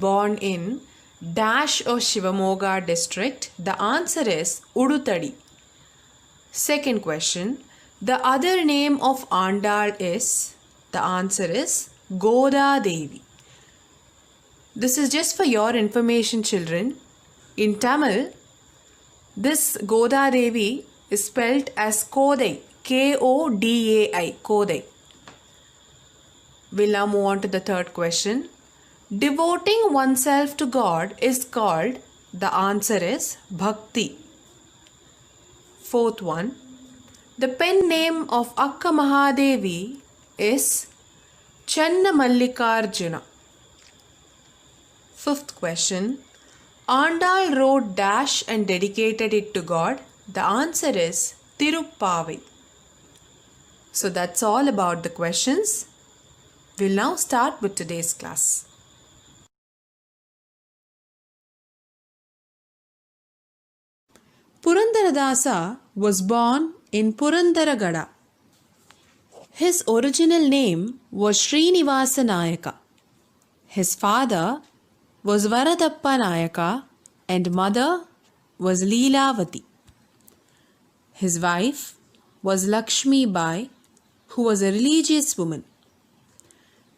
born in dash or Shivamoga district? The answer is Udutadi. Second question. The other name of Andal is? The answer is Goda Devi. This is just for your information, children. In Tamil, this Goda Devi is spelled as Kodai, Kodai, Kodai. We'll now move on to the third question. Devoting oneself to God is called? The answer is Bhakti. Fourth one. The pen name of Akka Mahadevi is Channa Mallikarjuna. Fifth question. Andal wrote dash and dedicated it to God. The answer is Tiruppavi. So that's all about the questions. We'll now start with today's class. Purandaradasa was born in Purandaragada. His original name was Srinivasa Nayaka. His father was Varadappa Nayaka and mother was Leelavati. His wife was Lakshmi Bai, who was a religious woman.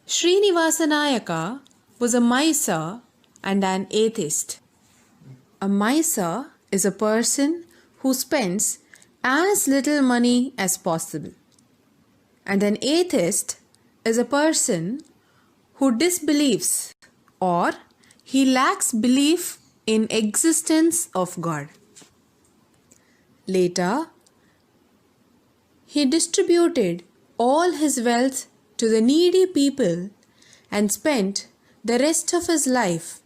Srinivasa Nayaka was a Mysore and an atheist. A Mysore is a person who spends as little money as possible. And an atheist is a person who disbelieves or he lacks belief in existence of God. Later, he distributed all his wealth to the needy people and spent the rest of his life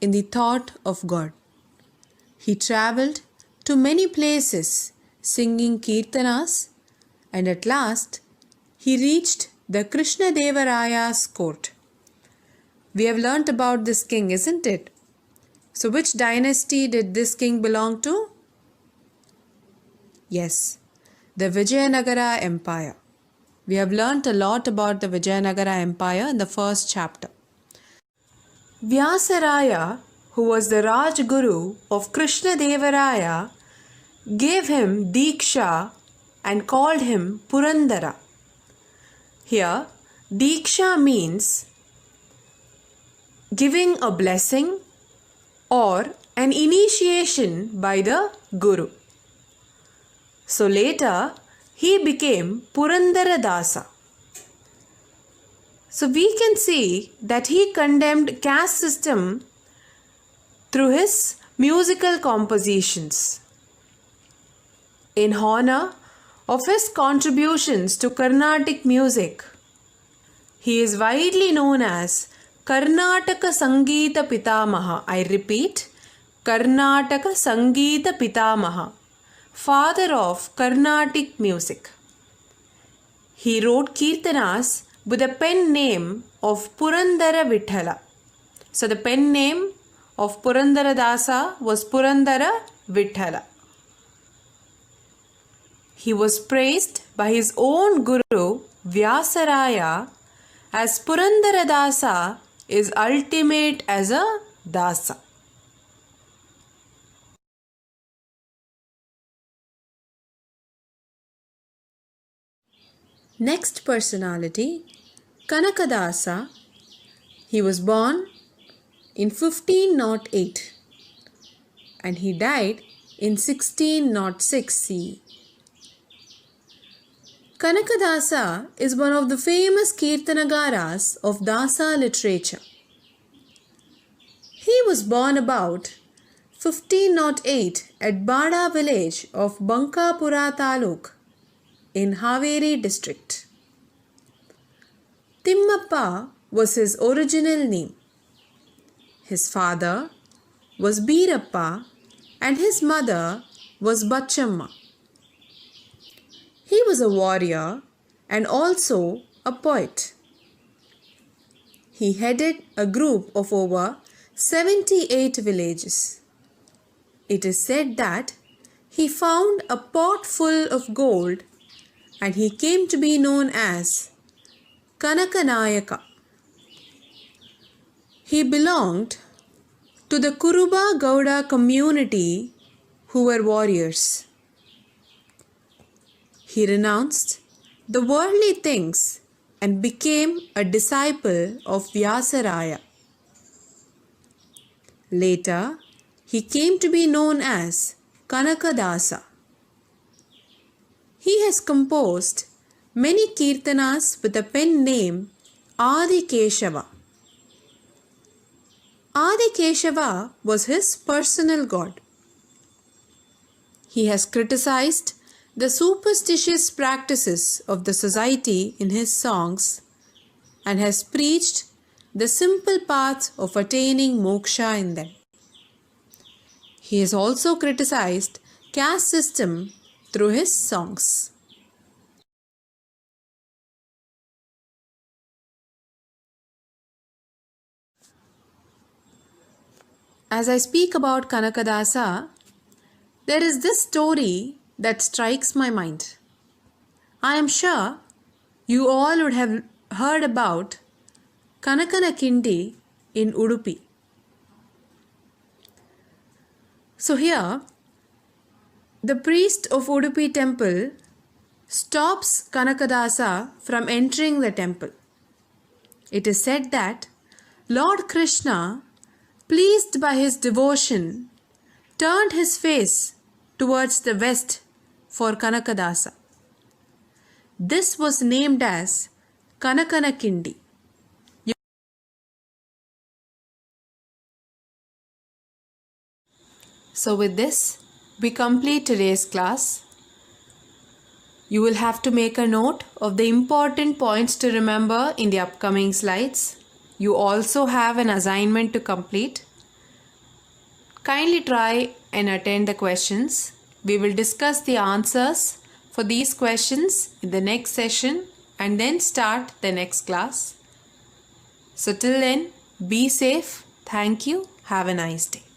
in the thought of God. He travelled to many places singing kirtanas, and at last he reached the Krishna Devaraya's court. We have learnt about this king, isn't it? So which dynasty did this king belong to? Yes, the Vijayanagara Empire. We have learnt a lot about the Vijayanagara Empire in the first chapter. Vyasaraya, who was the Rajguru of Krishna Devaraya, gave him Diksha and called him Purandara. Here, Diksha means giving a blessing or an initiation by the Guru. So later, he became Purandara Dasa. So we can see that he condemned caste system through his musical compositions. In honor of his contributions to Carnatic music, he is widely known as Karnataka Sangeeta Pitamaha. I repeat, Karnataka Sangeeta Pitamaha, father of Carnatic music. He wrote kirtanas with the pen name of Purandara Vithala. So the pen name of Purandara Dasa was Purandara Vithala. He was praised by his own guru Vyasaraya as Purandara Dasa is ultimate as a Dasa. Next personality, Kanakadasa. He was born in 1508 and he died in 1606 CE. Kanakadasa is one of the famous Kirtanagaras of Dasa literature. He was born about 1508 at Bada village of Bankapura Taluk in Haveri district. Timmappa was his original name. His father was Birappa and his mother was Bachamma. He was a warrior and also a poet. He headed a group of over 78 villages. It is said that he found a pot full of gold and he came to be known as Kanakanayaka. He belonged to the Kuruba Gowda community who were warriors. He renounced the worldly things and became a disciple of Vyasaraya. Later, he came to be known as Kanakadasa. He has composed many kirtanas with the pen name Adi Keshava. Adi Keshava was his personal god. He has criticized the superstitious practices of the society in his songs and has preached the simple path of attaining moksha in them. He has also criticized caste system through his songs. As I speak about Kanakadasa, there is this story that strikes my mind. I am sure you all would have heard about Kanakana Kindi in Udupi. So here, the priest of Udupi temple stops Kanakadasa from entering the temple. It is said that Lord Krishna, pleased by his devotion, turned his face towards the west for Kanakadasa. This was named as Kanakana Kindi. So with this, we complete today's class. You will have to make a note of the important points to remember in the upcoming slides. You also have an assignment to complete. Kindly try and attend the questions. We will discuss the answers for these questions in the next session and then start the next class. So till then, be safe. Thank you. Have a nice day.